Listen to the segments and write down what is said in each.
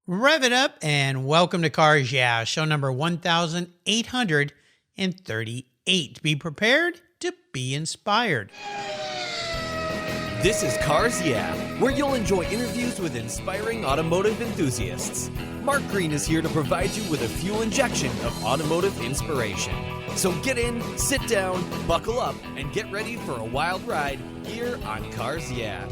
Rev it up and welcome to Cars Yeah, show number 1838. Be prepared to be inspired. This is Cars Yeah, where you'll enjoy interviews with inspiring automotive enthusiasts. Mark Green is here to provide you with a fuel injection of automotive inspiration. So get in, sit down, buckle up, and get ready for a wild ride here on Cars Yeah.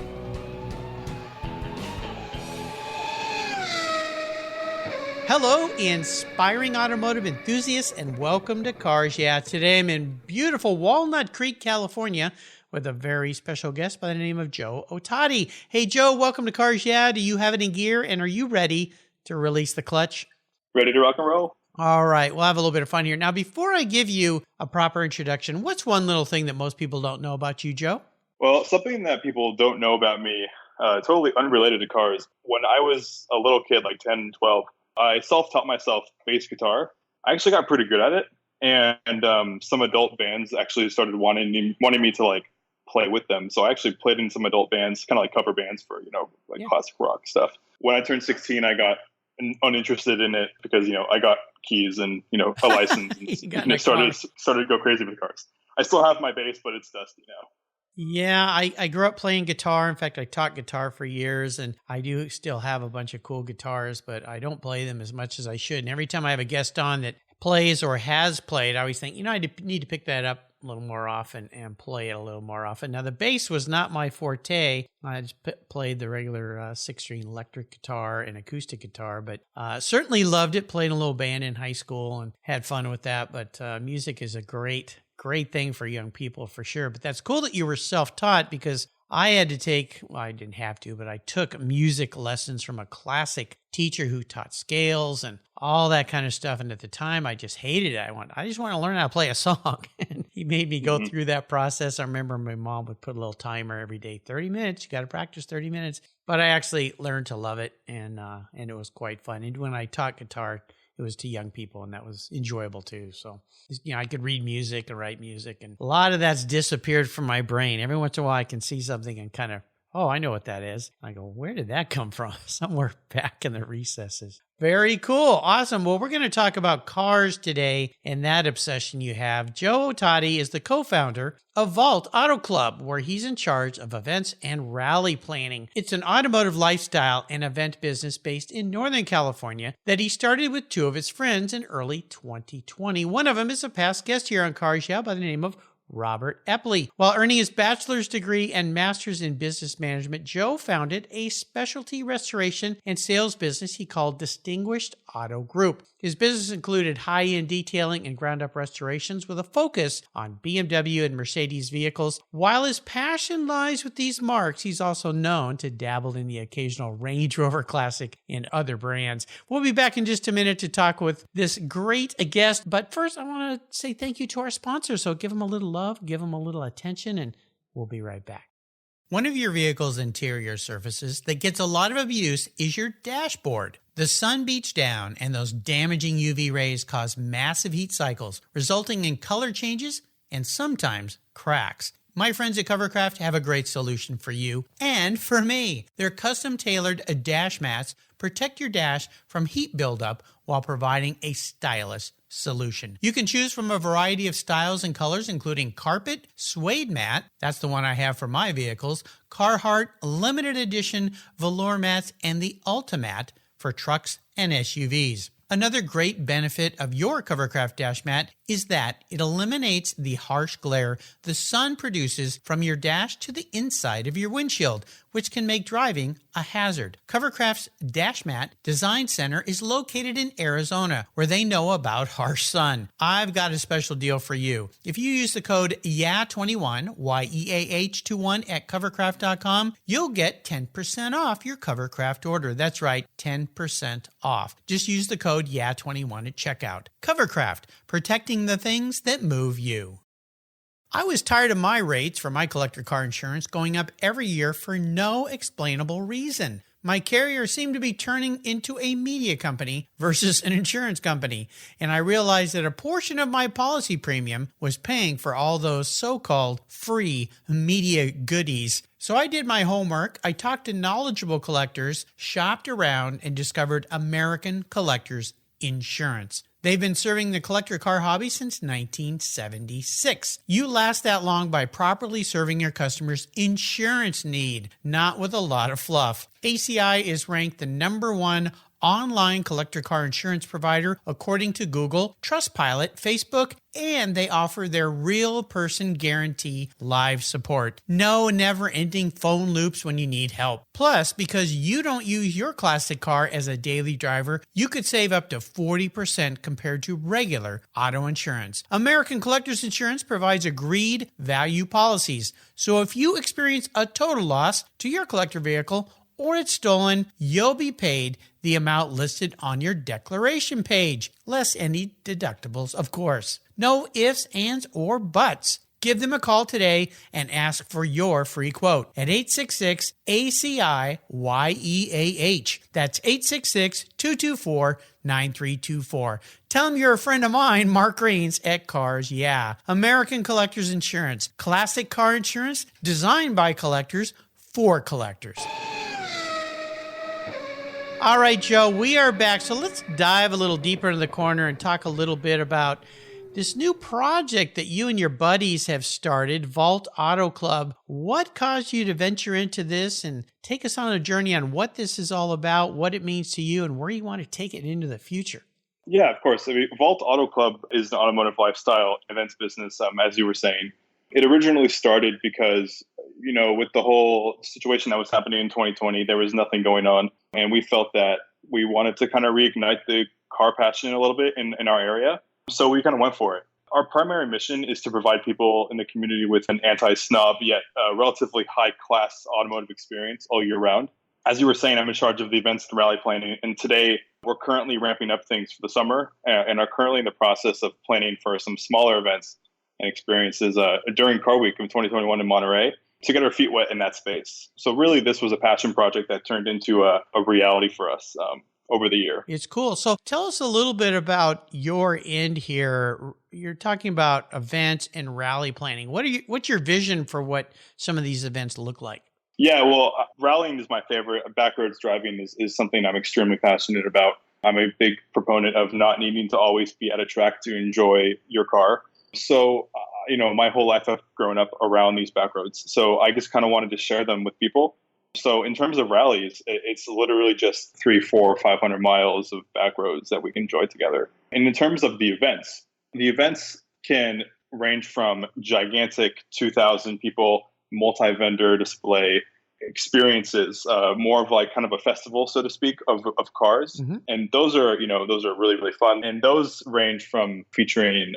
Hello, inspiring automotive enthusiasts, and welcome to Cars Yeah. Today I'm in beautiful Walnut Creek, California, with a very special guest by the name of Joe Ottati. Hey, Joe, welcome to Cars Yeah. Do you have it in gear, and are you ready to release the clutch? Ready to rock and roll? All right, we'll have a little bit of fun here. Now, before I give you a proper introduction, what's one little thing that most people don't know about you, Joe? Well, something that people don't know about me, totally unrelated to cars. When I was a little kid, like 10, 12, I self-taught myself bass guitar. I actually got pretty good at it. And some adult bands actually started wanting me to like play with them. So I actually played in some adult bands, kind of like cover bands for, classic rock stuff. When I turned 16, I got uninterested in it because, I got keys and, a license and started to go crazy with cars. I still have my bass, but it's dusty now. Yeah, I grew up playing guitar. In fact, I taught guitar for years, and I do still have a bunch of cool guitars, but I don't play them as much as I should. And every time I have a guest on that plays or has played, I always think, I need to pick that up a little more often and play it a little more often. Now, the bass was not my forte. I just played the regular six-string electric guitar and acoustic guitar, but certainly loved it. Played in a little band in high school and had fun with that. But music is a great thing for young people for sure. But that's cool that you were self-taught, because I had to take, well, I didn't have to, but I took music lessons from a classic teacher who taught scales and all that kind of stuff. And at the time, I just hated it. I just want to learn how to play a song. And he made me go through that process. I remember my mom would put a little timer every day, 30 minutes. You got to practice 30 minutes. But I actually learned to love it, and it was quite fun. And when I taught guitar, it was to young people, and that was enjoyable too. So, I could read music and write music, and a lot of that's disappeared from my brain. Every once in a while, I can see something and kind of, oh, I know what that is. I go, where did that come from? Somewhere back in the recesses. Very cool. Awesome. Well, we're going to talk about cars today and that obsession you have. Joe Ottati is the co-founder of VALT AutoClub, where he's in charge of events and rally planning. It's an automotive lifestyle and event business based in Northern California that he started with two of his friends in early 2020. One of them is a past guest here on Cars Yeah by the name of Robert Eppley. While earning his bachelor's degree and master's in business management, Joe founded a specialty restoration and sales business he called Distinguished Auto Group. His business included high-end detailing and ground-up restorations with a focus on BMW and Mercedes vehicles. While his passion lies with these marques, he's also known to dabble in the occasional Range Rover Classic and other brands. We'll be back in just a minute to talk with this great guest, but first I want to say thank you to our sponsor, so give them a little love, give them a little attention, and we'll be right back. One of your vehicle's interior surfaces that gets a lot of abuse is your dashboard. The sun beats down, and those damaging UV rays cause massive heat cycles, resulting in color changes and sometimes cracks. My friends at Covercraft have a great solution for you and for me. Their custom-tailored dash mats protect your dash from heat buildup while providing a stylish solution. You can choose from a variety of styles and colors, including carpet, suede mat, that's the one I have for my vehicles, Carhartt limited edition velour mats, and the Ultimat for trucks and SUVs. Another great benefit of your Covercraft dash mat is that it eliminates the harsh glare the sun produces from your dash to the inside of your windshield, which can make driving a hazard. Covercraft's Dash Mat Design Center is located in Arizona, where they know about harsh sun. I've got a special deal for you. If you use the code YEAH21, YEAH21 at covercraft.com, you'll get 10% off your Covercraft order. That's right, 10% off. Just use the code YEAH21 at checkout. Covercraft, protecting the things that move you. I was tired of my rates for my collector car insurance going up every year for no explainable reason. My carrier seemed to be turning into a media company versus an insurance company, and I realized that a portion of my policy premium was paying for all those so-called free media goodies. So I did my homework, I talked to knowledgeable collectors, shopped around, and discovered American Collectors Insurance. They've been serving the collector car hobby since 1976. You last that long by properly serving your customers' insurance need, not with a lot of fluff. ACI is ranked the #1 online collector car insurance provider according to Google, Trustpilot, Facebook, and they offer their real person guarantee live support. No never-ending phone loops when you need help. Plus, because you don't use your classic car as a daily driver, you could save up to 40% compared to regular auto insurance. American Collectors Insurance provides agreed value policies. So if you experience a total loss to your collector vehicle or it's stolen, you'll be paid the amount listed on your declaration page, less any deductibles, of course. No ifs, ands, or buts. Give them a call today and ask for your free quote at 866-ACI-YEAH. That's 866-224-9324. Tell them you're a friend of mine, Mark Greens at Cars Yeah. American Collectors Insurance. Classic car insurance designed by collectors for collectors. All right, Joe, we are back. So let's dive a little deeper into the corner and talk a little bit about this new project that you and your buddies have started, VALT AutoClub. What caused you to venture into this, and take us on a journey on what this is all about, what it means to you, and where you want to take it into the future? Yeah, of course. I mean, VALT AutoClub is an automotive lifestyle events business, as you were saying. It originally started because, with the whole situation that was happening in 2020, there was nothing going on. And we felt that we wanted to kind of reignite the car passion a little bit in our area. So we kind of went for it. Our primary mission is to provide people in the community with an anti-snob yet relatively high-class automotive experience all year round. As you were saying, I'm in charge of the events and rally planning. And today, we're currently ramping up things for the summer and are currently in the process of planning for some smaller events and experiences during Car Week of 2021 in Monterey to get our feet wet in that space. So really, this was a passion project that turned into a reality for us over the year. It's cool. So tell us a little bit about your end here. You're talking about events and rally planning. What's your vision for what some of these events look like? Yeah, well, rallying is my favorite. Backroads driving is something I'm extremely passionate about. I'm a big proponent of not needing to always be at a track to enjoy your car. So, my whole life I've grown up around these back roads. So I just kind of wanted to share them with people. So in terms of rallies, it's literally just 300, 400, 500 miles of back roads that we can enjoy together. And in terms of the events can range from gigantic 2,000 people, multi-vendor display experiences, more of like kind of a festival, so to speak, of cars. Mm-hmm. And those are really, really fun. And those range from featuring,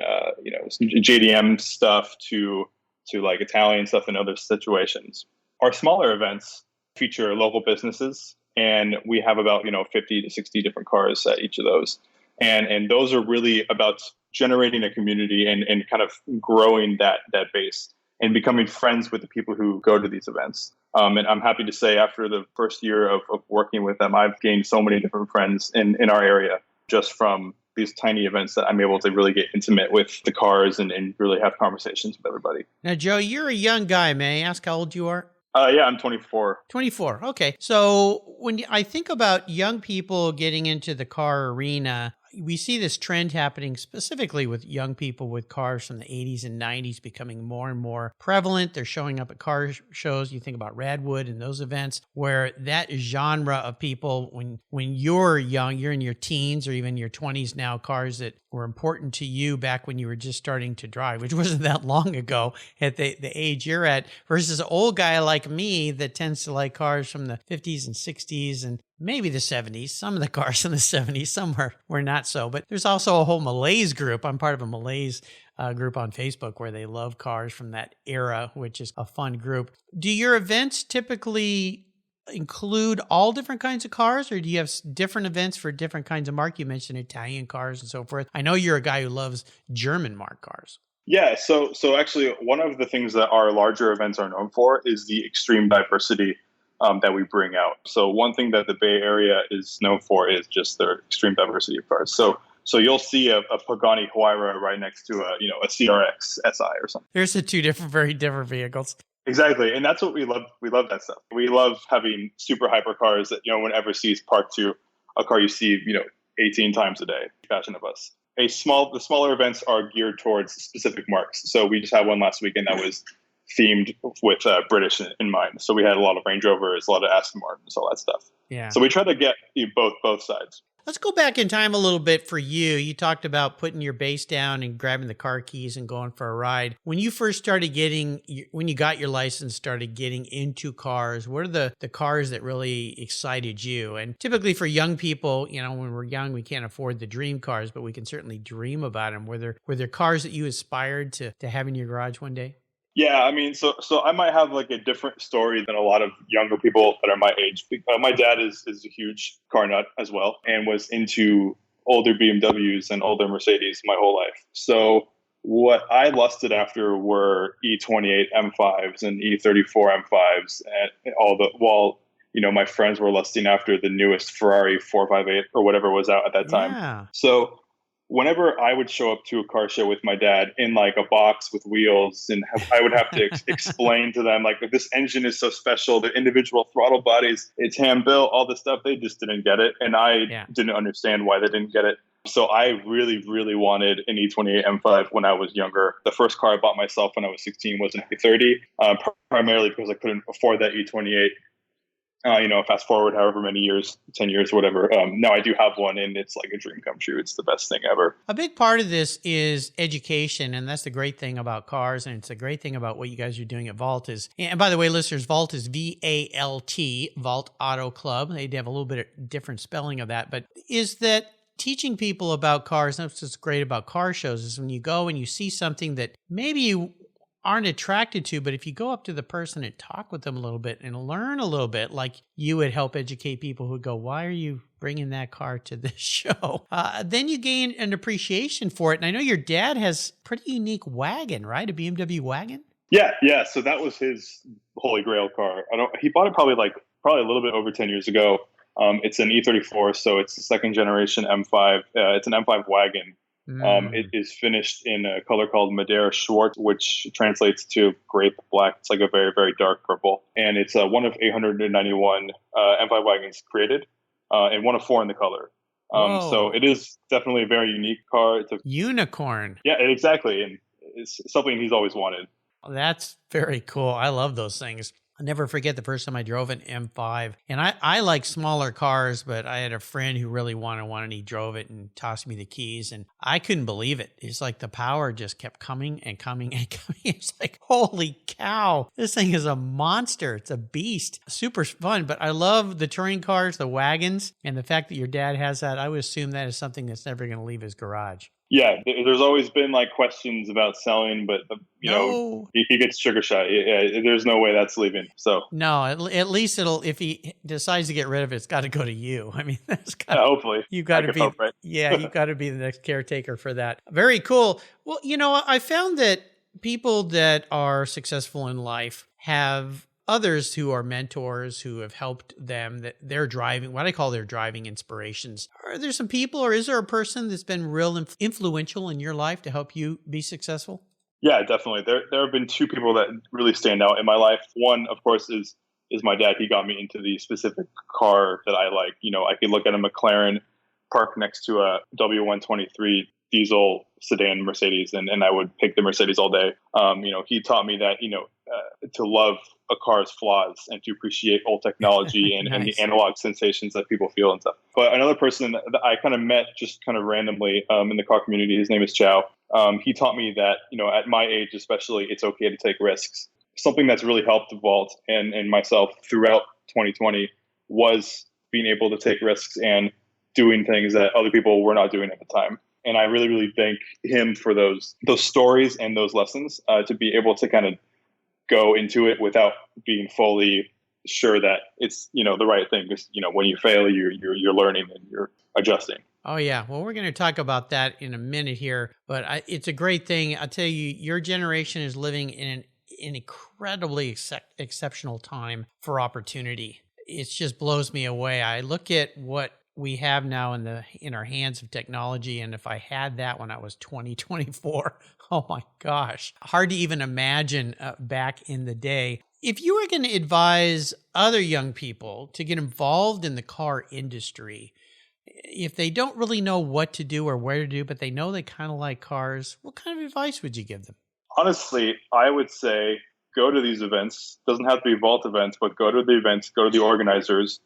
JDM stuff to like Italian stuff in other situations. Our smaller events feature local businesses, and we have about, 50 to 60 different cars at each of those. And those are really about generating a community and kind of growing that base and becoming friends with the people who go to these events. And I'm happy to say after the first year of working with them, I've gained so many different friends in our area just from these tiny events that I'm able to really get intimate with the cars and really have conversations with everybody. Now, Joe, you're a young guy. May I ask how old you are? Yeah, I'm 24. 24. Okay. So when I think about young people getting into the car arena, we see this trend happening specifically with young people with cars from the 80s and 90s becoming more and more prevalent. They're showing up at car shows. You think about Radwood and those events where that genre of people, when you're young, you're in your teens or even your 20s now, cars that were important to you back when you were just starting to drive, which wasn't that long ago at the age you're at, versus an old guy like me that tends to like cars from the 50s and 60s and maybe the 70s. Some of the cars in the 70s, some were not so. But there's also a whole Malays group. I'm part of a Malays group on Facebook where they love cars from that era, which is a fun group. Do your events typically include all different kinds of cars, or do you have different events for different kinds of mark? You mentioned Italian cars and so forth. I know you're a guy who loves German mark cars. Yeah, so actually one of the things that our larger events are known for is the extreme diversity that we bring out. So one thing that the Bay Area is known for is just their extreme diversity of cars. So you'll see a Pagani Huayra right next to a CRX SI or something. There's the two very different vehicles. Exactly, and that's what we love. We love that stuff. We love having super hyper cars that no one ever sees parked to a car you see 18 times a day. Passion of us. The smaller events are geared towards specific marks. So we just had one last weekend that was themed with British in mind. So we had a lot of Range Rovers, a lot of Aston Martins, all that stuff. Yeah. So we try to get both sides. Let's go back in time a little bit for you. You talked about putting your base down and grabbing the car keys and going for a ride. When you first started when you got your license, started getting into cars, what are the cars that really excited you? And typically for young people, when we're young, we can't afford the dream cars, but we can certainly dream about them. Were there cars that you aspired to have in your garage one day? Yeah, I mean, so I might have like a different story than a lot of younger people that are my age. My dad is a huge car nut as well and was into older BMWs and older Mercedes my whole life. So what I lusted after were E28 M5s and E34 M5s, and while my friends were lusting after the newest Ferrari 458 or whatever was out at that time. Yeah. So whenever I would show up to a car show with my dad in like a box with wheels, and I would have to explain to them like, this engine is so special, the individual throttle bodies, it's hand built, all this stuff, they just didn't get it. And I didn't understand why they didn't get it. So I really, really wanted an E28 M5 when I was younger. The first car I bought myself when I was 16 was an E30, primarily because I couldn't afford that E28. Fast forward however many years, 10 years, whatever. Now I do have one, and it's like a dream come true. It's the best thing ever. A big part of this is education, and that's the great thing about cars, and it's a great thing about what you guys are doing at VALT is, and by the way, listeners, VALT is VALT, VALT Auto Club. They have a little bit of different spelling of that, but is that teaching people about cars, and that's what's great about car shows, is when you go and you see something that maybe you aren't attracted to, but if you go up to the person and talk with them a little bit and learn a little bit, like you would help educate people who go, why are you bringing that car to this show? Then you gain an appreciation for it. And I know your dad has a pretty unique wagon, right? A BMW Wagon? Yeah. So that was his holy grail car. He bought it probably a little bit over 10 years ago. It's an E34, so it's a second generation M5. It's an M5 wagon. It is finished in a color called Madeira Schwartz, which translates to grape black. It's like a very, very dark purple. And it's one of 891 M5 wagons created, and one of 4 in the color. So it is definitely a very unique car. It's a unicorn. Yeah, exactly. And it's something he's always wanted. That's very cool. I love those things. I'll never forget the first time I drove an M5. And I like smaller cars, but I had a friend who really wanted one, and he drove it and tossed me the keys. And I couldn't believe it. It's like the power just kept coming and coming and coming. It's like, holy cow, this thing is a monster. It's a beast. Super fun. But I love the touring cars, the wagons, and the fact that your dad has that. I would assume that is something that's never going to leave his garage. Yeah, there's always been like questions about selling, but he gets trigger shy. Yeah, there's no way that's leaving. So no, at least if he decides to get rid of it, it's got to go to you. I mean, that's hopefully you got to be hope, right? you got to be the next caretaker for that. Very cool. Well, I found that people that are successful in life have others who are mentors who have helped them, that they're driving, what I call their driving inspirations. Are there some people, or is there a person that's been real influential in your life to help you be successful? Yeah, definitely. There have been 2 people that really stand out in my life. One, of course, is my dad. He got me into the specific car that I like. I could look at a McLaren parked next to a W123 diesel sedan Mercedes, and I would pick the Mercedes all day. He taught me that, to love a car's flaws and to appreciate old technology and, nice. And the analog sensations that people feel and stuff. But another person that I kind of met just kind of randomly in the car community, his name is Chow. He taught me that, at my age especially, it's okay to take risks. Something that's really helped VALT and myself throughout 2020 was being able to take risks and doing things that other people were not doing at the time. And I really, really thank him for those stories and those lessons, to be able to kind of go into it without being fully sure that it's, the right thing. Because, when you fail, you're learning and you're adjusting. Oh, yeah. Well, we're going to talk about that in a minute here, but it's a great thing. I'll tell you, your generation is living in an incredibly exceptional time for opportunity. It just blows me away. I look at what we have now in our hands of technology, and if I had that when I was 24, oh my gosh, hard to even imagine back in the day. If you were going to advise other young people to get involved in the car industry, if they don't really know what to do or where to do, but they know they kind of like cars, what kind of advice would you give them? Honestly, I would say go to these events. Doesn't have to be Vault events, but go to the events, go to the organizers,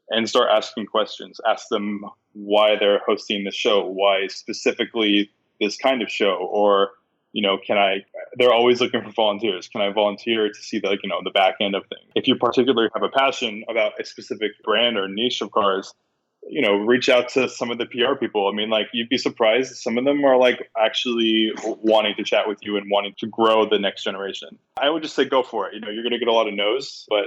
and start asking questions. Ask them why they're hosting the show, why specifically this kind of show, or they're always looking for volunteers. Can I volunteer to see the back end of things? If you particularly have a passion about a specific brand or niche of cars, reach out to some of the PR people. I mean, you'd be surprised. Some of them are actually wanting to chat with you and wanting to grow the next generation. I would just say go for it. You're going to get a lot of no's, but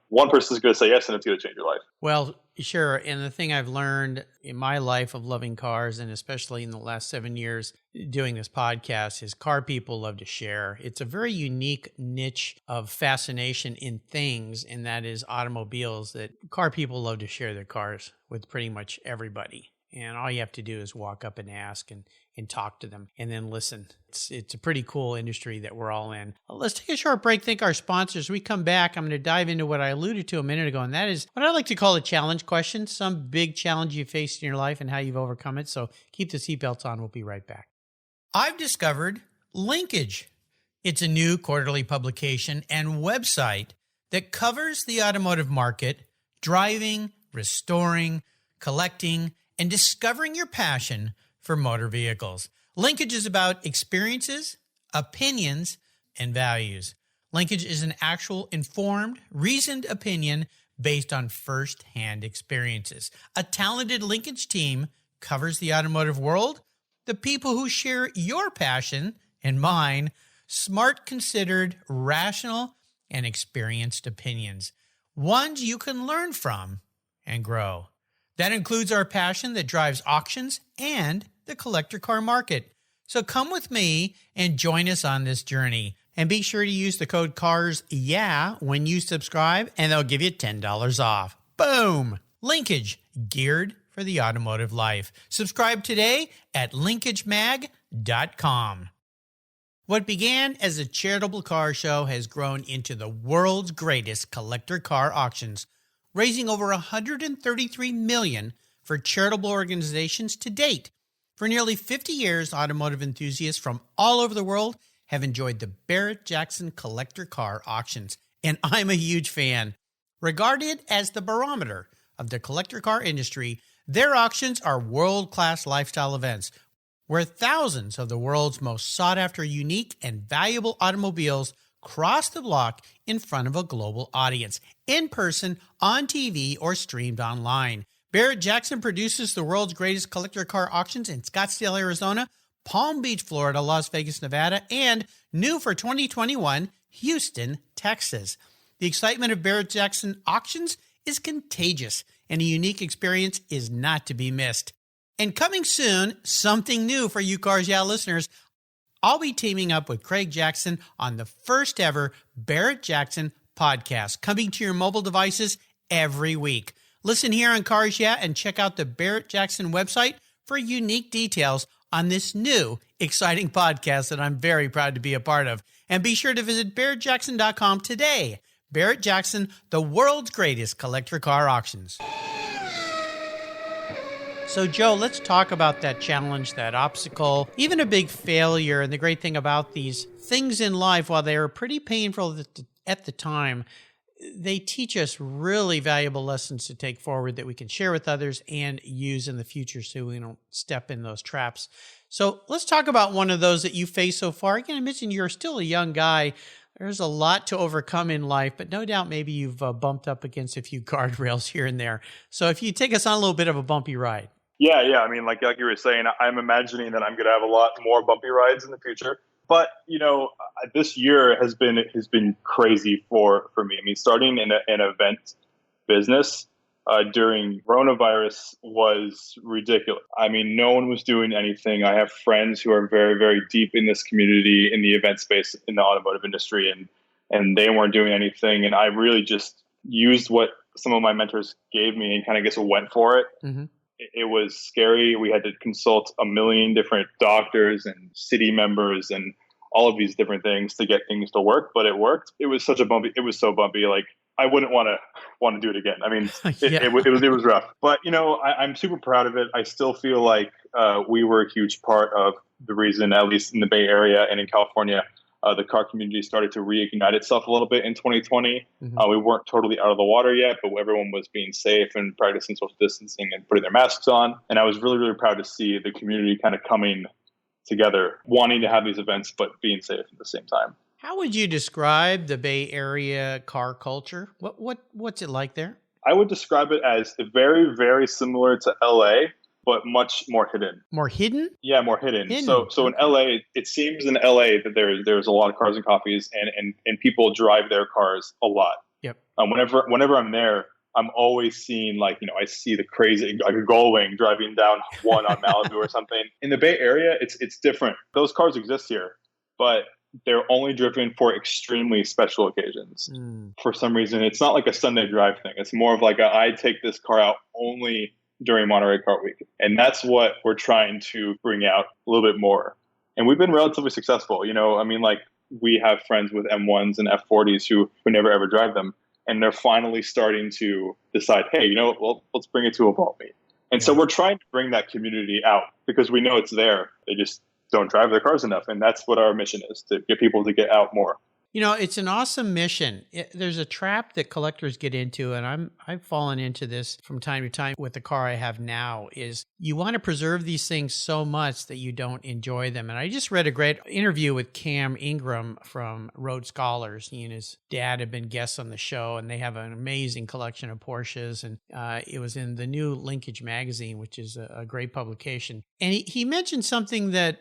one person's going to say yes and it's going to change your life. Well, sure. And the thing I've learned in my life of loving cars, and especially in the last 7 years doing this podcast, is car people love to share. It's a very unique niche of fascination in things, and that is automobiles, that car people love to share their cars with pretty much everybody. And all you have to do is walk up and ask and talk to them and then listen. It's a pretty cool industry that we're all in. Let's take a short break, thank our sponsors. We come back, I'm going to dive into what I alluded to a minute ago, and that is what I like to call a challenge question, some big challenge you faced in your life and how you've overcome it. So keep the seatbelts on. We'll be right back. I've discovered Linkage. It's a new quarterly publication and website that covers the automotive market, driving, restoring, collecting, and discovering your passion for motor vehicles. Linkage is about experiences, opinions, and values. Linkage is an actual informed, reasoned opinion based on first-hand experiences. A talented Linkage team covers the automotive world, the people who share your passion and mine, smart, considered, rational, and experienced opinions, ones you can learn from and grow. That includes our passion that drives auctions and the collector car market. So come with me and join us on this journey. And be sure to use the code CARSYEAH when you subscribe, and they'll give you $10 off. Boom! Linkage, geared for the automotive life. Subscribe today at linkagemag.com. What began as a charitable car show has grown into the world's greatest collector car auctions, raising over $133 million for charitable organizations to date. For nearly 50 years, automotive enthusiasts from all over the world have enjoyed the Barrett-Jackson collector car auctions, and I'm a huge fan. Regarded as the barometer of the collector car industry, their auctions are world-class lifestyle events where thousands of the world's most sought-after, unique, and valuable automobiles cross the block in front of a global audience, in person, on TV, or streamed online. Barrett-Jackson produces the world's greatest collector car auctions in Scottsdale, Arizona, Palm Beach, Florida, Las Vegas, Nevada, and new for 2021, Houston, Texas. The excitement of Barrett-Jackson auctions is contagious, and a unique experience is not to be missed. And coming soon, something new for you Cars Yeah listeners. I'll be teaming up with Craig Jackson on the first ever Barrett-Jackson podcast, coming to your mobile devices every week. Listen here on Cars Yeah and check out the Barrett-Jackson website for unique details on this new, exciting podcast that I'm very proud to be a part of. And be sure to visit barrettjackson.com today. Barrett-Jackson, the world's greatest collector car auctions. So, Joe, let's talk about that challenge, that obstacle, even a big failure. And the great thing about these things in life, while they are pretty painful at the time, they teach us really valuable lessons to take forward that we can share with others and use in the future so we don't step in those traps. So let's talk about one of those that you faced so far. Again, I mentioned you're still a young guy. There's a lot to overcome in life, but no doubt maybe you've bumped up against a few guardrails here and there. So if you take us on a little bit of a bumpy ride. Yeah. I mean, like you were saying, I'm imagining that I'm going to have a lot more bumpy rides in the future. But, this year has been crazy for me. I mean, starting in an event business during coronavirus was ridiculous. I mean, no one was doing anything. I have friends who are very, very deep in this community, in the event space, in the automotive industry. And and they weren't doing anything. And I really just used what some of my mentors gave me and kind of just went for it. Mm-hmm. It was scary. We had to consult a million different doctors and city members and all of these different things to get things to work, but it worked. It was so bumpy. Like I wouldn't want to do it again. I mean, it was rough, but I'm super proud of it. I still feel like we were a huge part of the reason, at least in the Bay Area and in California, the car community started to reignite itself a little bit in 2020. Mm-hmm. We weren't totally out of the water yet, but everyone was being safe and practicing social distancing and putting their masks on. And I was really, really proud to see the community kind of coming together, wanting to have these events, but being safe at the same time. How would you describe the Bay Area car culture? What's it like there? I would describe it as very, very similar to LA, but much more hidden. More hidden? Yeah, more hidden. So in LA, it seems in LA that there's a lot of cars and coffees, and people drive their cars a lot. Yep. Whenever I'm there, I'm always seeing I see the crazy, like a Gullwing driving down one on Malibu or something. In the Bay Area, it's different. Those cars exist here, but they're only driven for extremely special occasions. For some reason, it's not like a Sunday drive thing. It's more of like I take this car out only during Monterey Car Week. And that's what we're trying to bring out a little bit more. And we've been relatively successful. We have friends with M1s and F40s who never ever drive them. And they're finally starting to decide, hey, let's bring it to a Vault meet. And so we're trying to bring that community out because we know it's there. They just don't drive their cars enough. And that's what our mission is, to get people to get out more. It's an awesome mission. There's a trap that collectors get into, and I've fallen into this from time to time with the car I have now, is you want to preserve these things so much that you don't enjoy them. And I just read a great interview with Cam Ingram from Road Scholars. He and his dad have been guests on the show, and they have an amazing collection of Porsches. And it was in the new Linkage magazine, which is a great publication. And he mentioned something that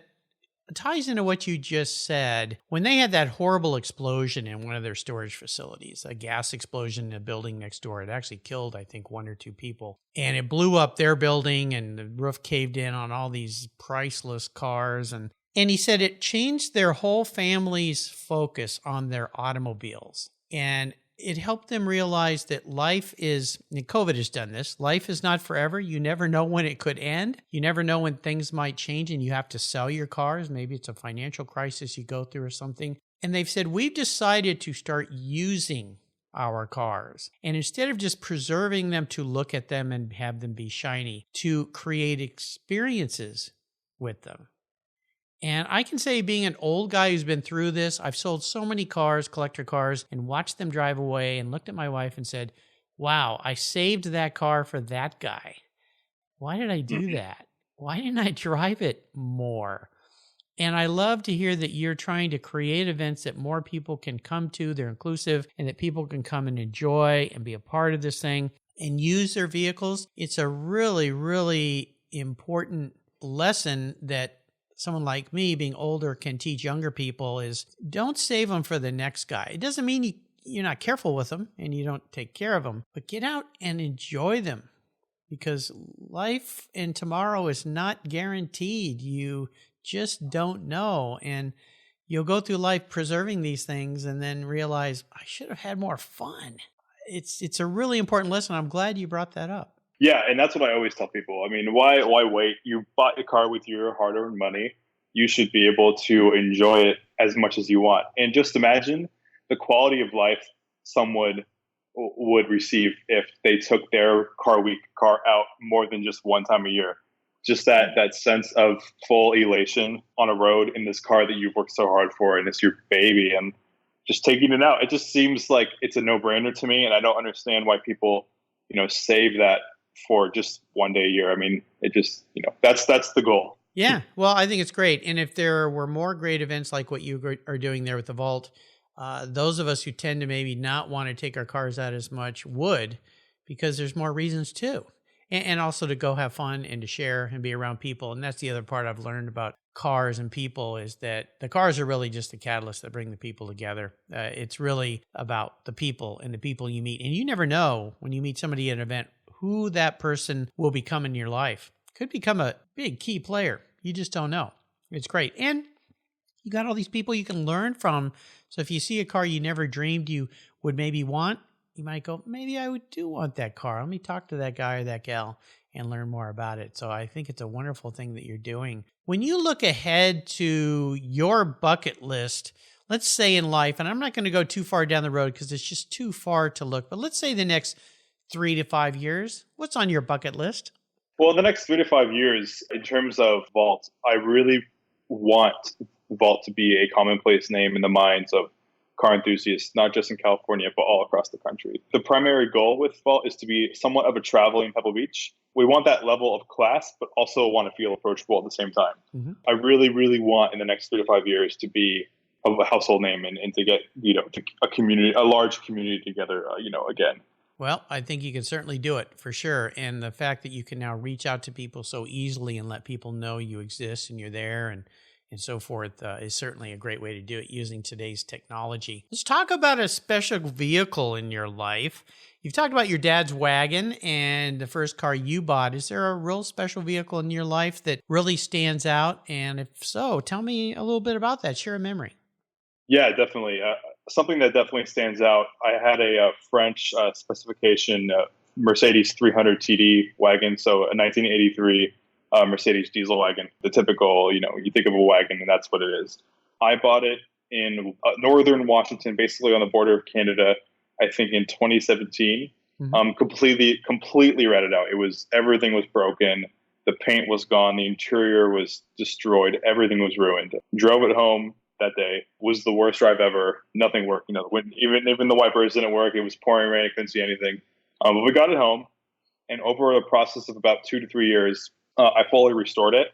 ties into what you just said. When they had that horrible explosion in one of their storage facilities, a gas explosion in a building next door, it actually killed, I think, 1 or 2 people. And it blew up their building and the roof caved in on all these priceless cars. And he said it changed their whole family's focus on their automobiles. And it helped them realize that life is, and COVID has done this, life is not forever. You never know when it could end. You never know when things might change and you have to sell your cars. Maybe it's a financial crisis you go through or something. And they've said, we've decided to start using our cars. And instead of just preserving them to look at them and have them be shiny, to create experiences with them. And I can say, being an old guy who's been through this, I've sold so many cars, collector cars, and watched them drive away and looked at my wife and said, wow, I saved that car for that guy. Why did I do that? Why didn't I drive it more? And I love to hear that you're trying to create events that more people can come to, they're inclusive, and that people can come and enjoy and be a part of this thing and use their vehicles. It's a really, really important lesson that someone like me, being older, can teach younger people is don't save them for the next guy. It doesn't mean you're not careful with them and you don't take care of them, but get out and enjoy them, because life and tomorrow is not guaranteed. You just don't know. And you'll go through life preserving these things and then realize, I should have had more fun. It's a really important lesson. I'm glad you brought that up. Yeah, and that's what I always tell people. I mean, why wait? You bought your car with your hard-earned money. You should be able to enjoy it as much as you want. And just imagine the quality of life someone would receive if they took their car week car out more than just one time a year. Just that sense of full elation on a road in this car that you've worked so hard for, and it's your baby, and just taking it out. It just seems like it's a no-brainer to me, and I don't understand why people, save that for just one day a year. I mean, it just, that's the goal. Yeah. Well, I think it's great. And if there were more great events like what you are doing there with the Vault, those of us who tend to maybe not want to take our cars out as much would, because there's more reasons too. And also to go have fun and to share and be around people. And that's the other part I've learned about cars and people, is that the cars are really just the catalyst that bring the people together. It's really about the people and the people you meet. And you never know when you meet somebody at an event who that person will become in your life. Could become a big key player. You just don't know. It's great. And You got all these people you can learn from. So if you see a car you never dreamed you would maybe want, you might go, maybe I do want that car. Let me talk to that guy or that gal and learn more about it. So I think it's a wonderful thing that you're doing. When you look ahead to your bucket list, let's say in life, and I'm not going to go too far down the road because it's just too far to look, but let's say the next 3 to 5 years, what's on your bucket list? Well, the next 3 to 5 years, in terms of Vault, I really want Vault to be a commonplace name in the minds of car enthusiasts, not just in California, but all across the country. The primary goal with Vault is to be somewhat of a traveling Pebble Beach. We want that level of class, but also want to feel approachable at the same time. Mm-hmm. I really, really want in the next 3 to 5 years to be a household name and to get, a large community together, again. Well, I think you can certainly do it for sure. And the fact that you can now reach out to people so easily and let people know you exist and you're there and so forth is certainly a great way to do it using today's technology. Let's talk about a special vehicle in your life. You've talked about your dad's wagon and the first car you bought. Is there a real special vehicle in your life that really stands out? And if so, tell me a little bit about that. Share a memory. Yeah, definitely. Something that definitely stands out. I had a French specification Mercedes 300 TD wagon, so a 1983 Mercedes diesel wagon. The typical, you think of a wagon, and that's what it is. I bought it in northern Washington, basically on the border of Canada, I think in 2017. Mm-hmm. Completely ratted out. Everything was broken. The paint was gone. The interior was destroyed. Everything was ruined. Drove it home that day. Was the worst drive ever. Nothing worked. Even the wipers didn't work. It was pouring rain. I couldn't see anything. But we got it home, and over a process of about 2 to 3 years, I fully restored it,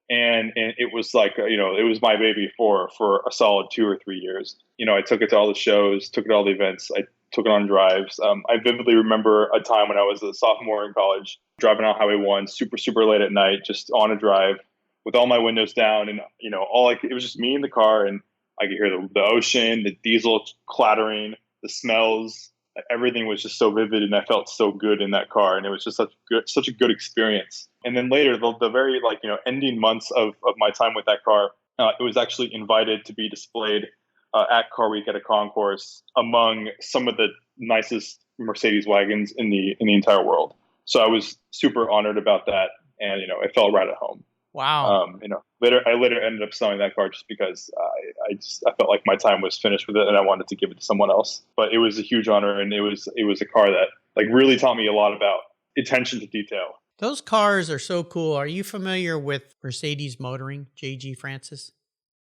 and it was like it was my baby for a solid 2 or 3 years. I took it to all the shows, took it to all the events. I took it on drives. I vividly remember a time when I was a sophomore in college, driving on Highway 1, super, super late at night, just on a drive with all my windows down. And, it was just me in the car, and I could hear the ocean, the diesel clattering, the smells. Everything was just so vivid, and I felt so good in that car. And it was just such a good experience. And then later, the very ending months of my time with that car, it was actually invited to be displayed at Car Week at a concourse among some of the nicest Mercedes wagons in the entire world. So I was super honored about that, and it felt right at home. Wow. I later ended up selling that car just because I felt like my time was finished with it, and I wanted to give it to someone else. But it was a huge honor, and it was a car that really taught me a lot about attention to detail. Those cars are so cool. Are you familiar with Mercedes Motoring, J.G. Francis?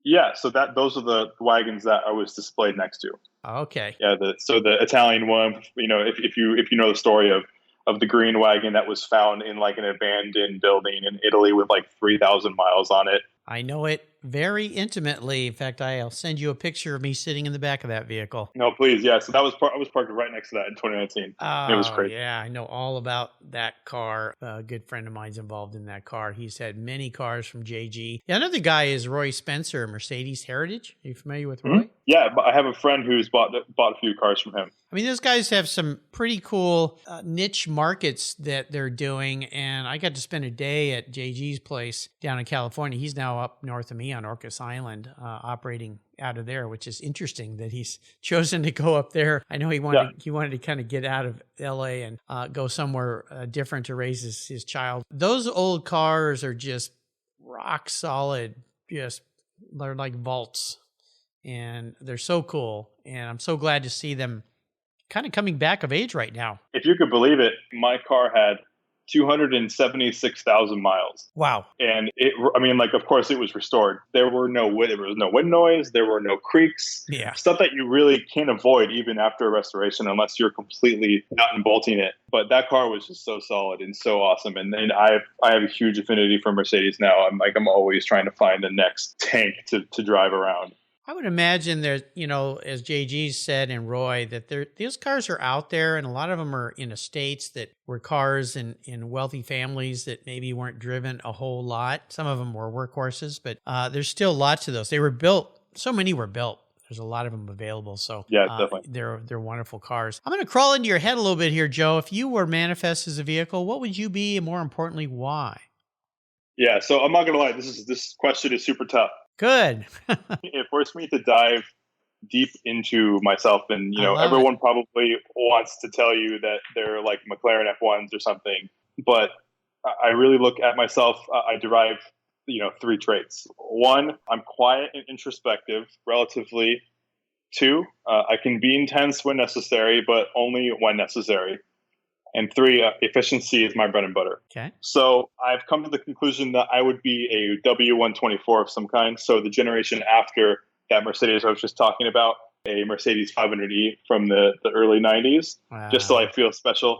Yeah, so those are the wagons that I was displayed next to. Okay. Yeah, the Italian one. If you know the story of the green wagon that was found in an abandoned building in Italy with 3,000 miles on it. I know it very intimately. In fact, I'll send you a picture of me sitting in the back of that vehicle. No, please. Yeah. So I was parked right next to that in 2019. It was crazy. Yeah. I know all about that car. A good friend of mine's involved in that car. He's had many cars from JG. Yeah, another guy is Roy Spencer, Mercedes Heritage. Are you familiar with Roy? Mm-hmm. Yeah, but I have a friend who's bought a few cars from him. I mean, those guys have some pretty cool niche markets that they're doing. And I got to spend a day at JG's place down in California. He's now up north of me on Orcas Island, operating out of there, which is interesting that he's chosen to go up there. I know he wanted to kind of get out of LA and go somewhere different to raise his child. Those old cars are just rock solid. They're like vaults, and they're so cool. And I'm so glad to see them kind of coming back of age right now. If you could believe it, my car had 276,000 miles. Wow. And of course it was restored. There was no wind noise. There were no creaks. Yeah. Stuff that you really can't avoid even after a restoration unless you're completely nut and bolting it. But that car was just so solid and so awesome. And I have a huge affinity for Mercedes now. I'm always trying to find the next tank to drive around. I would imagine there's, as JG said and Roy, that these cars are out there, and a lot of them are in estates that were cars in wealthy families that maybe weren't driven a whole lot. Some of them were workhorses, but there's still lots of those. They were built. So many were built. There's a lot of them available. So yeah, definitely. They're wonderful cars. I'm going to crawl into your head a little bit here, Joe. If you were manifest as a vehicle, what would you be, and more importantly, why? Yeah, so I'm not going to lie. This question is super tough. Good. It forced me to dive deep into myself. And, I love everyone probably wants to tell you that they're like McLaren F1s or something. But I really look at myself. I derive, three traits. One, I'm quiet and introspective, relatively. Two, I can be intense when necessary, but only when necessary. And three, efficiency is my bread and butter. Okay. So I've come to the conclusion that I would be a W124 of some kind. So the generation after that Mercedes I was just talking about, a Mercedes 500e from the early 90s, just so I feel special,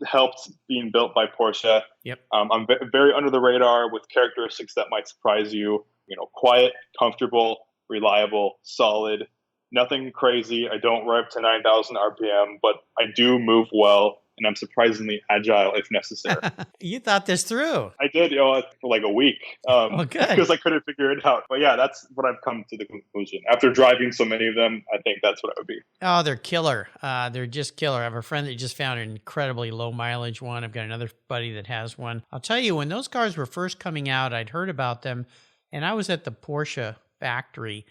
helped being built by Porsche. Yep. I'm very under the radar with characteristics that might surprise you, quiet, comfortable, reliable, solid, nothing crazy. I don't rev to 9,000 RPM, but I do move well. And I'm surprisingly agile if necessary. You thought this through. I did, for like a week. Good. Because I couldn't figure it out. But yeah, that's what I've come to the conclusion. After driving so many of them, I think that's what I would be. Oh, they're killer. They're just killer. I have a friend that just found an incredibly low mileage one. I've got another buddy that has one. I'll tell you, when those cars were first coming out, I'd heard about them. And I was at the Porsche factory.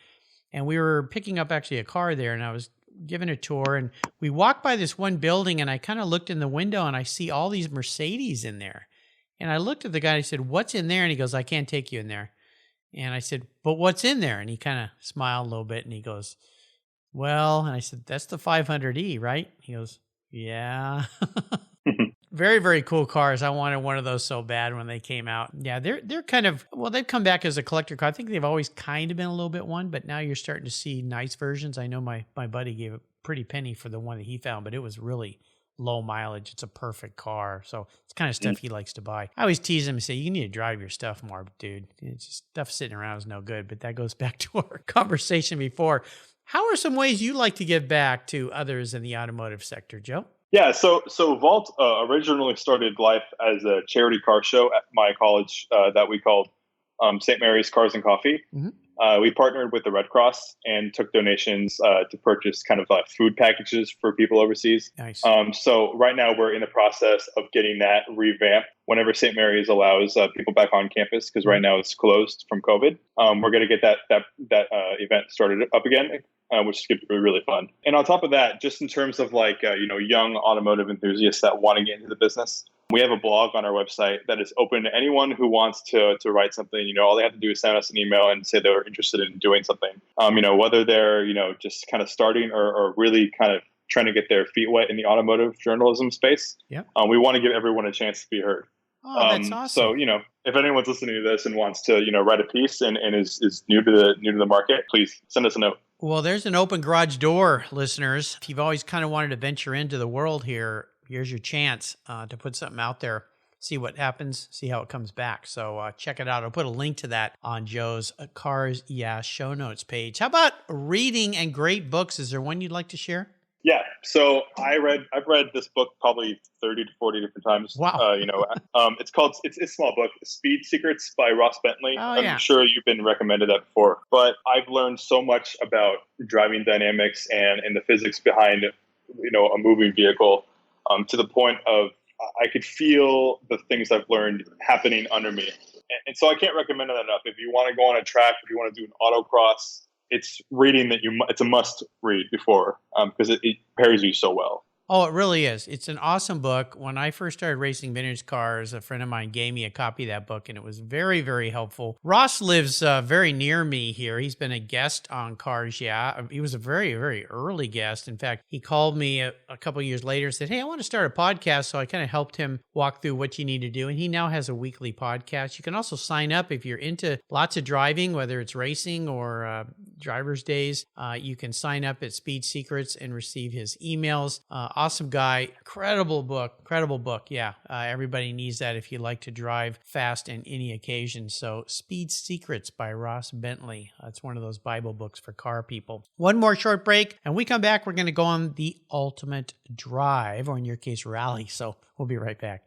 And we were picking up actually a car there. And I was given a tour, and we walked by this one building, and I kind of looked in the window and I see all these Mercedes in there. And I looked at the guy and I said, "What's in there?" And he goes, "I can't take you in there." And I said, "But what's in there?" And he kind of smiled a little bit and he goes, "Well," and I said, "That's the 500e, right?" He goes, "Yeah." Very, very cool cars. I wanted one of those so bad when they came out. Yeah, they're kind of, well, they've come back as a collector car. I think they've always kind of been a little bit one, but now you're starting to see nice versions. I know my buddy gave a pretty penny for the one that he found, but it was really low mileage. It's a perfect car. So it's kind of stuff he likes to buy. I always tease him and say, "You need to drive your stuff more, dude. It's just stuff sitting around is no good." But that goes back to our conversation before. How are some ways you like to give back to others in the automotive sector, Joe? Yeah, so Vault originally started life as a charity car show at my college that we called St. Mary's Cars and Coffee. Mm-hmm. We partnered with the Red Cross and took donations to purchase kind of food packages for people overseas. Nice. So right now we're in the process of getting that revamped whenever St. Mary's allows people back on campus, because right now it's closed from COVID. We're going to get that event started up again, which is going to be really fun. And on top of that, just in terms of young automotive enthusiasts that want to get into the business, we have a blog on our website that is open to anyone who wants to write something. All they have to do is send us an email and say they're interested in doing something. Whether they're, just kind of starting or really kind of trying to get their feet wet in the automotive journalism space. Yeah. We want to give everyone a chance to be heard. Oh, that's awesome. So, if anyone's listening to this and wants to, write a piece and is new to the market, please send us a note. Well, there's an open garage door, listeners. If you've always kind of wanted to venture into the world here, here's your chance to put something out there, see what happens, see how it comes back. So check it out. I'll put a link to that on Joe's Cars Yeah show notes page. How about reading and great books? Is there one you'd like to share? Yeah. So I've read this book probably 30 to 40 different times. Wow. It's a small book, Speed Secrets by Ross Bentley. Oh, yeah. I'm sure you've been recommended that before, but I've learned so much about driving dynamics and the physics behind, a moving vehicle, to the point of I could feel the things I've learned happening under me. And so I can't recommend it enough. If you want to go on a track, if you want to do an autocross, it's reading it's a must read before, because it prepares you so well. Oh, it really is. It's an awesome book. When I first started racing vintage cars, a friend of mine gave me a copy of that book, and it was very, very helpful. Ross lives very near me here. He's been a guest on Cars Yeah. He was a very, very early guest. In fact, he called me a couple of years later and said, "Hey, I want to start a podcast." So I kind of helped him walk through what you need to do. And he now has a weekly podcast. You can also sign up if you're into lots of driving, whether it's racing or driver's days. You can sign up at Speed Secrets and receive his emails. Awesome guy. Incredible book. Yeah. Everybody needs that if you like to drive fast in any occasion. So Speed Secrets by Ross Bentley. That's one of those Bible books for car people. One more short break. And we come back, we're going to go on the ultimate drive, or in your case, rally. So we'll be right back.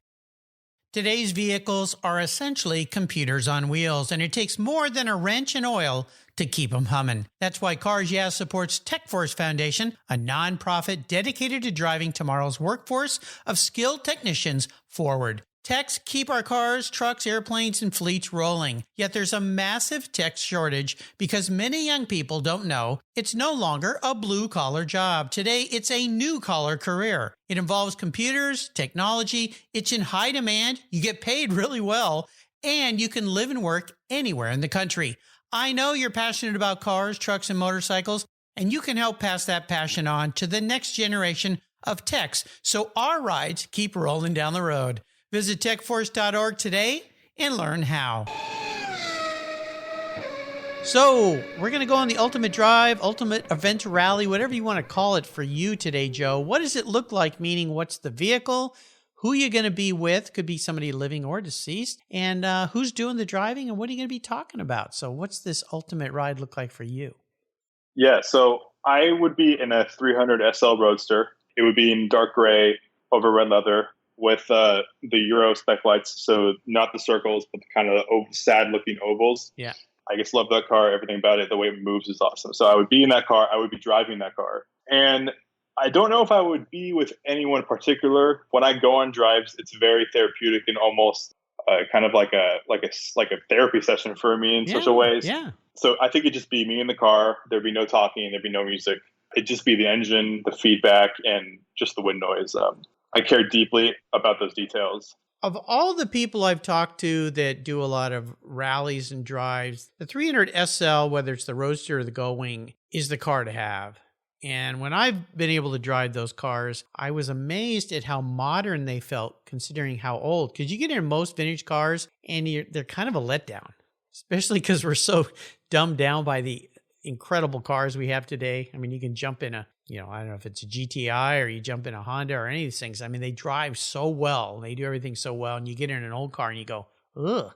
Today's vehicles are essentially computers on wheels, and it takes more than a wrench and oil to keep them humming. That's why Cars Yeah supports TechForce Foundation, a nonprofit dedicated to driving tomorrow's workforce of skilled technicians forward. Techs keep our cars, trucks, airplanes, and fleets rolling. Yet there's a massive tech shortage because many young people don't know it's no longer a blue-collar job. Today, it's a new-collar career. It involves computers, technology. It's in high demand. You get paid really well, and you can live and work anywhere in the country. I know you're passionate about cars, trucks, and motorcycles, and you can help pass that passion on to the next generation of techs so our rides keep rolling down the road. Visit techforce.org today and learn how. So we're going to go on the ultimate drive, ultimate event rally, whatever you want to call it for you today, Joe. What does it look like? Meaning, what's the vehicle? Who you're going to be with? Could be somebody living or deceased. And who's doing the driving? And what are you going to be talking about? So what's this ultimate ride look like for you? Yeah, so I would be in a 300 SL Roadster. It would be in dark gray over red leather, with the Euro spec lights, so not the circles, but the kind of sad-looking ovals. Yeah. I just love that car. Everything about it, the way it moves is awesome. So I would be in that car. I would be driving that car. And I don't know if I would be with anyone in particular. When I go on drives, it's very therapeutic and almost kind of like a therapy session for me in social ways. Yeah. So I think it'd just be me in the car. There'd be no talking. There'd be no music. It'd just be the engine, the feedback, and just the wind noise. I care deeply about those details. Of all the people I've talked to that do a lot of rallies and drives, the 300 SL, whether it's the Roadster or the Gullwing, is the car to have. And when I've been able to drive those cars, I was amazed at how modern they felt considering how old. Because you get in most vintage cars and they're kind of a letdown, especially because we're so dumbed down by the incredible cars we have today. I mean, you can jump in I don't know if it's a GTI or you jump in a Honda or any of these things. I mean, they drive so well. They do everything so well. And you get in an old car and you go, ugh,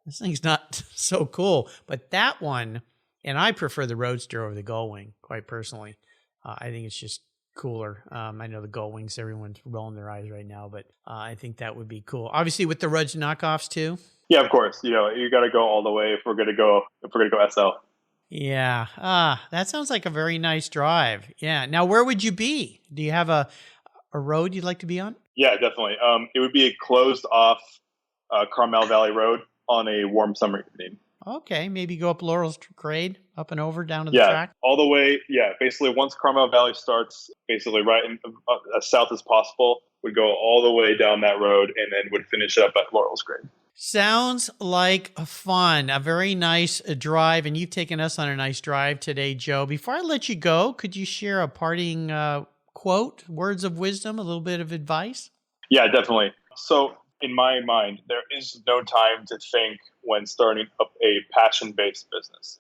this thing's not so cool. But that one, and I prefer the Roadster over the Gullwing, quite personally. I think it's just cooler. I know the Gullwings, everyone's rolling their eyes right now, but I think that would be cool. Obviously with the Rudge knockoffs too. Yeah, of course. You got to go all the way if we're going to go SL. Yeah. That sounds like a very nice drive. Yeah. Now, where would you be? Do you have a road you'd like to be on? Yeah, definitely. It would be a closed off Carmel Valley Road on a warm summer evening. Okay. Maybe go up Laurel's Grade, up and over down to the track? All the way. Yeah. Basically, once Carmel Valley starts, basically right in, as south as possible, would go all the way down that road and then would finish up at Laurel's Grade. Sounds like fun, a very nice drive, and you've taken us on a nice drive today, Joe. Before I let you go, could you share a parting quote, words of wisdom, a little bit of advice? Yeah, definitely. So in my mind, there is no time to think when starting up a passion-based business.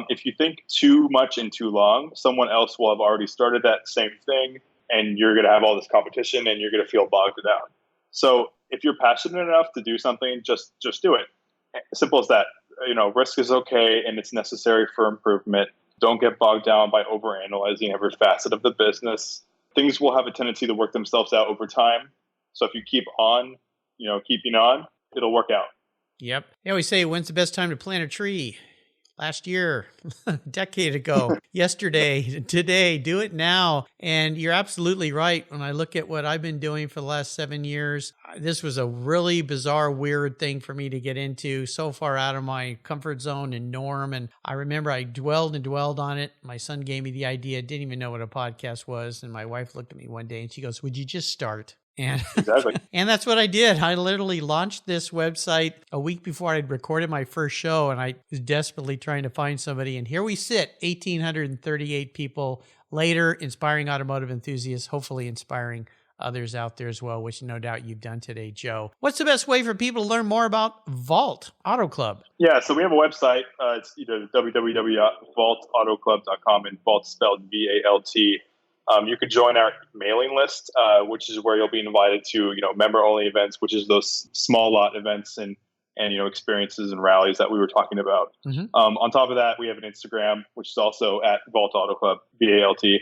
If you think too much and too long, someone else will have already started that same thing, and you're going to have all this competition, and you're going to feel bogged down. So if you're passionate enough to do something, just do it. Simple as that. Risk is okay and it's necessary for improvement. Don't get bogged down by overanalyzing every facet of the business. Things will have a tendency to work themselves out over time. So if you keep on, keeping on, it'll work out. Yep. They always say, when's the best time to plant a tree? Last year, a decade ago, yesterday, today, do it now. And you're absolutely right. When I look at what I've been doing for the last 7 years, this was a really bizarre, weird thing for me to get into, so far out of my comfort zone and norm. And I remember I dwelled on it. My son gave me the idea, didn't even know what a podcast was. And my wife looked at me one day and she goes, would you just start? And exactly. And that's what I did. I literally launched this website a week before I'd recorded my first show, and I was desperately trying to find somebody. And here we sit, 1,838 people later, inspiring automotive enthusiasts, hopefully inspiring others out there as well, which no doubt you've done today, Joe. What's the best way for people to learn more about VALT AutoClub? Yeah, so we have a website. It's either www.vaultautoclub.com, and VALT spelled VALT. You could join our mailing list, which is where you'll be invited to, member-only events, which is those small lot events and experiences and rallies that we were talking about. Mm-hmm. On top of that, we have an Instagram, which is also at VALT AutoClub, VALT.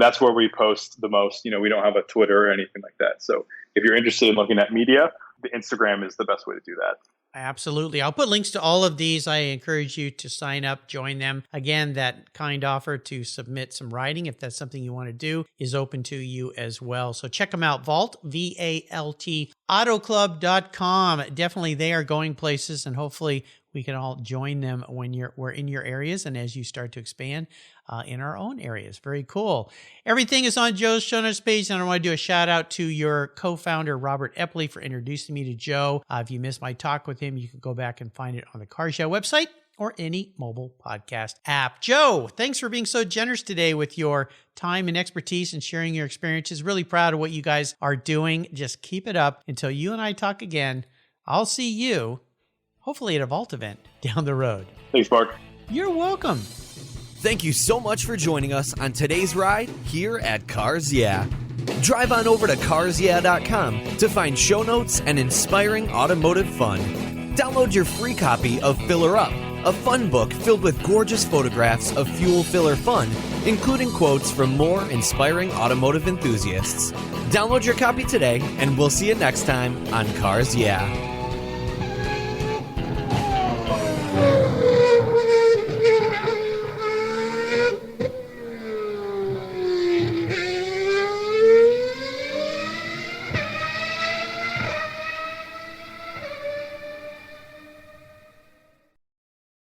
That's where we post the most. We don't have a Twitter or anything like that. So if you're interested in looking at media, the Instagram is the best way to do that. Absolutely. I'll put links to all of these. I encourage you to sign up, join them. Again, that kind offer to submit some writing, if that's something you want to do, is open to you as well. So check them out, Vault, VALT, AutoClub.com. Definitely they are going places, and hopefully we can all join them when we're in your areas and as you start to expand in our own areas. Very cool. Everything is on Joe's show notes page, and I want to do a shout out to your co-founder, Robert Eppley, for introducing me to Joe. If you missed my talk with him, you can go back and find it on the Cars Yeah website or any mobile podcast app. Joe, thanks for being so generous today with your time and expertise and sharing your experiences. Really proud of what you guys are doing. Just keep it up. Until you and I talk again, I'll see you hopefully at a Vault event down the road. Thanks, Mark. You're welcome. Thank you so much for joining us on today's ride here at Cars Yeah. Drive on over to carsyeah.com to find show notes and inspiring automotive fun. Download your free copy of Filler Up, a fun book filled with gorgeous photographs of fuel filler fun, including quotes from more inspiring automotive enthusiasts. Download your copy today, and we'll see you next time on Cars Yeah.